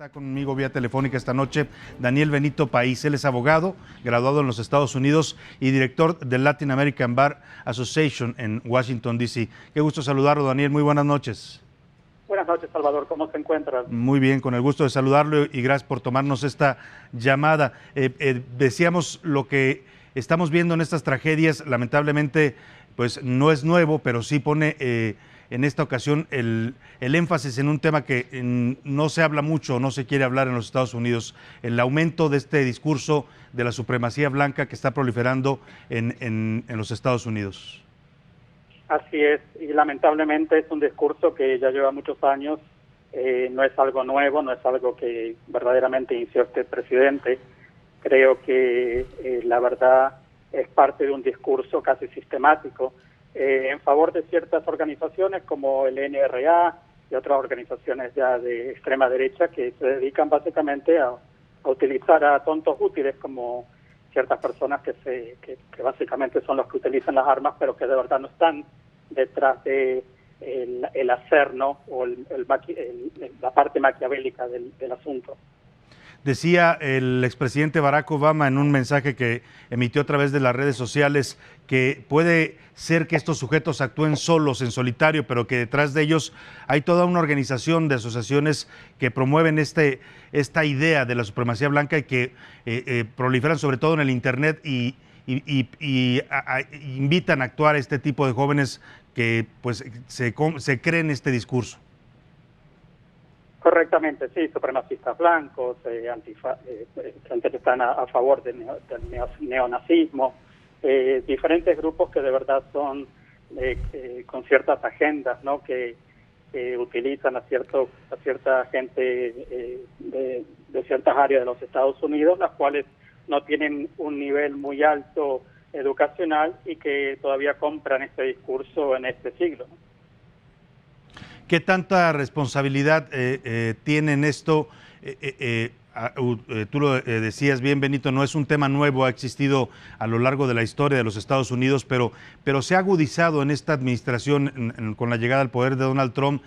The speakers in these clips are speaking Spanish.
Está conmigo vía telefónica esta noche Daniel Benito País. Él es abogado, graduado en los Estados Unidos y director del Latin American Bar Association en Washington, D.C. Qué gusto saludarlo, Daniel. Muy buenas noches. Buenas noches, Salvador. ¿Cómo se encuentra? Muy bien, con el gusto de saludarlo y gracias por tomarnos esta llamada. Decíamos lo que estamos viendo en estas tragedias, lamentablemente, pues no es nuevo, pero sí pone en esta ocasión el énfasis en un tema que no se habla mucho, no se quiere hablar en los Estados Unidos, el aumento de este discurso de la supremacía blanca que está proliferando en los Estados Unidos. Así es, y lamentablemente es un discurso que ya lleva muchos años, no es algo nuevo, no es algo que verdaderamente inició este presidente. Creo que la verdad es parte de un discurso casi sistemático en favor de ciertas organizaciones como el NRA y otras organizaciones ya de extrema derecha que se dedican básicamente a utilizar a tontos útiles como ciertas personas que básicamente son los que utilizan las armas, pero que de verdad no están detrás de el hacer, ¿no? O la parte maquiavélica del asunto. Decía el expresidente Barack Obama en un mensaje que emitió a través de las redes sociales que puede ser que estos sujetos actúen solos, en solitario, pero que detrás de ellos hay toda una organización de asociaciones que promueven esta idea de la supremacía blanca y que proliferan sobre todo en el Internet y invitan a actuar a este tipo de jóvenes que pues se creen este discurso. Correctamente, sí, supremacistas blancos, gente que están a favor del neonazismo, diferentes grupos que de verdad son con ciertas agendas, ¿no? que utilizan a cierta gente de ciertas áreas de los Estados Unidos, las cuales no tienen un nivel muy alto educacional y que todavía compran este discurso en este siglo, ¿no? ¿Qué tanta responsabilidad tiene en esto? Tú lo decías bien, Benito, no es un tema nuevo, ha existido a lo largo de la historia de los Estados Unidos, pero se ha agudizado en esta administración, con la llegada al poder de Donald Trump,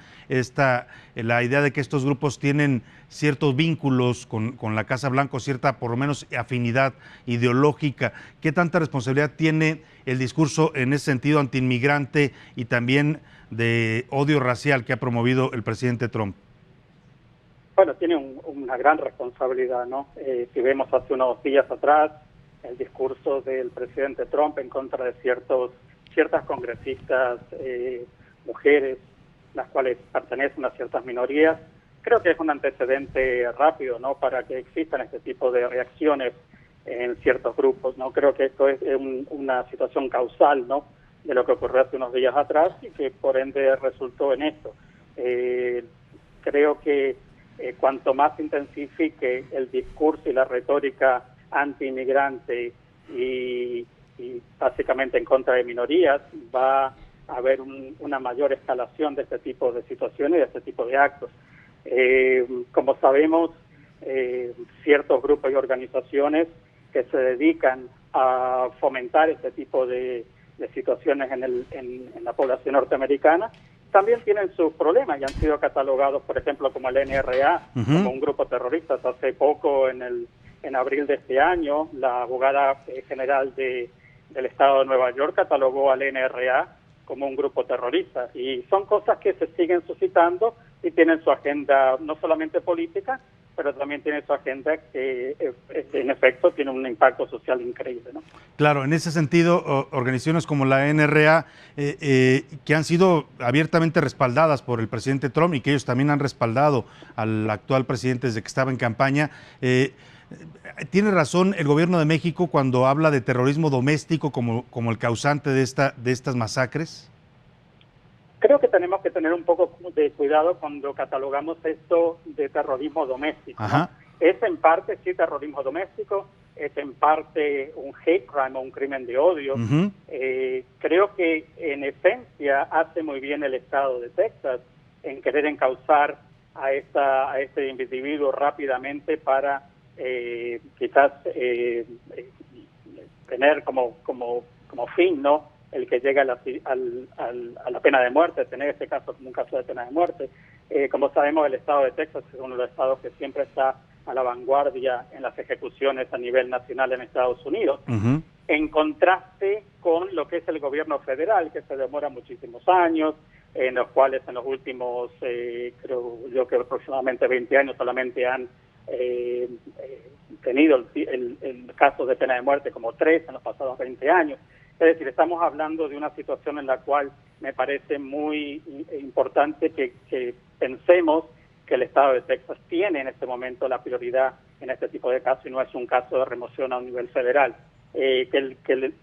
la idea de que estos grupos tienen ciertos vínculos con la Casa Blanca, cierta por lo menos afinidad ideológica. ¿Qué tanta responsabilidad tiene el discurso en ese sentido antiinmigrante y también de odio racial que ha promovido el presidente Trump? Bueno, tiene una gran responsabilidad, ¿no? Si vemos hace unos días atrás el discurso del presidente Trump en contra de ciertas congresistas mujeres, las cuales pertenecen a ciertas minorías, creo que es un antecedente rápido, ¿no? Para que existan este tipo de reacciones en ciertos grupos, ¿no? Creo que esto es una situación causal, ¿no? De lo que ocurrió hace unos días atrás y que por ende resultó en esto. Creo que cuanto más intensifique el discurso y la retórica anti-inmigrante y básicamente en contra de minorías, va a haber una mayor escalación de este tipo de situaciones y de este tipo de actos. Como sabemos, ciertos grupos y organizaciones que se dedican a fomentar este tipo de situaciones en la población norteamericana, también tienen sus problemas y han sido catalogados, por ejemplo, como el NRA, como un grupo terrorista. Hace poco, en abril de este año, la abogada general del estado de Nueva York catalogó al NRA como un grupo terrorista. Y son cosas que se siguen suscitando y tienen su agenda no solamente política, pero también tiene su agenda que en efecto tiene un impacto social increíble, ¿no? Claro, en ese sentido, organizaciones como la NRA, que han sido abiertamente respaldadas por el presidente Trump y que ellos también han respaldado al actual presidente desde que estaba en campaña, ¿tiene razón el gobierno de México cuando habla de terrorismo doméstico como el causante de estas masacres? Creo que tenemos que tener un poco de cuidado cuando catalogamos esto de terrorismo doméstico, ¿no? Es en parte, sí, terrorismo doméstico, es en parte un hate crime o un crimen de odio. Creo que en esencia hace muy bien el estado de Texas en querer encauzar a este individuo rápidamente para quizás tener como fin, ¿no?, el que llega a la pena de muerte, tener este caso como un caso de pena de muerte. Como sabemos, el estado de Texas es uno de los estados que siempre está a la vanguardia en las ejecuciones a nivel nacional en Estados Unidos, en contraste con lo que es el gobierno federal, que se demora muchísimos años, en los cuales en los últimos, creo yo que aproximadamente 20 años solamente han tenido el caso de pena de muerte como 3 en los pasados 20 años. Es decir, estamos hablando de una situación en la cual me parece muy importante que pensemos que el estado de Texas tiene en este momento la prioridad en este tipo de casos y no es un caso de remoción a un nivel federal. Que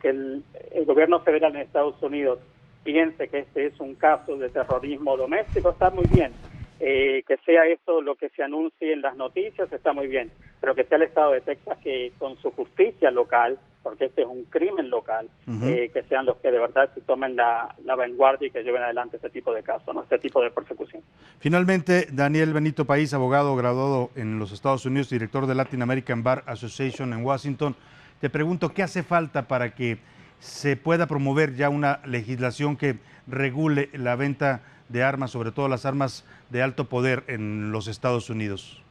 el gobierno federal en Estados Unidos piense que este es un caso de terrorismo doméstico está muy bien. Que sea eso lo que se anuncie en las noticias está muy bien, pero que sea el estado de Texas que con su justicia local, porque este es un crimen local, que sean los que de verdad se tomen la vanguardia y que lleven adelante este tipo de casos, ¿no? Este tipo de persecución. Finalmente, Daniel Benito País, abogado graduado en los Estados Unidos, director de Latin American Bar Association en Washington, te pregunto, ¿qué hace falta para que se pueda promover ya una legislación que regule la venta de armas, sobre todo las armas de alto poder en los Estados Unidos?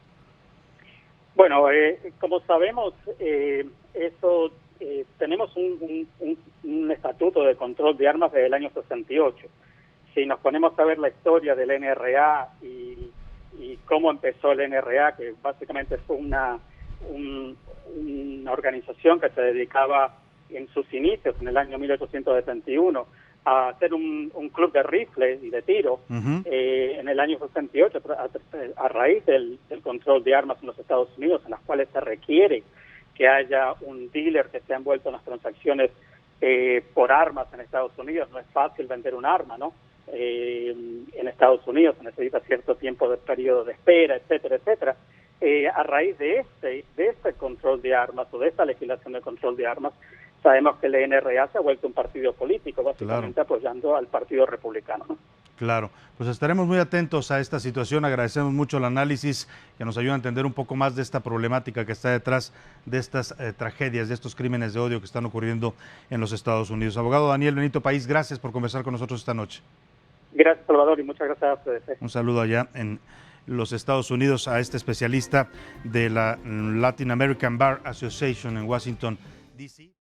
Bueno, como sabemos, tenemos un estatuto de control de armas desde el año 68. Si nos ponemos a ver la historia del NRA y cómo empezó el NRA, que básicamente fue una organización que se dedicaba en sus inicios, en el año 1871, a hacer un club de rifles y de tiro en el año 68, a raíz del control de armas en los Estados Unidos, en las cuales se requiere que haya un dealer que esté envuelto en las transacciones por armas en Estados Unidos. No es fácil vender un arma, ¿no? En Estados Unidos se necesita cierto tiempo de periodo de espera, etcétera, etcétera. A raíz de este control de armas o de esta legislación de control de armas, sabemos que el NRA se ha vuelto un partido político, básicamente apoyando al Partido Republicano, ¿no? Claro, pues estaremos muy atentos a esta situación. Agradecemos mucho el análisis que nos ayuda a entender un poco más de esta problemática que está detrás de estas tragedias, de estos crímenes de odio que están ocurriendo en los Estados Unidos. Abogado Daniel Benito País, gracias por conversar con nosotros esta noche. Gracias, Salvador, y muchas gracias a ustedes. Un saludo allá en los Estados Unidos a este especialista de la Latin American Bar Association en Washington, D.C.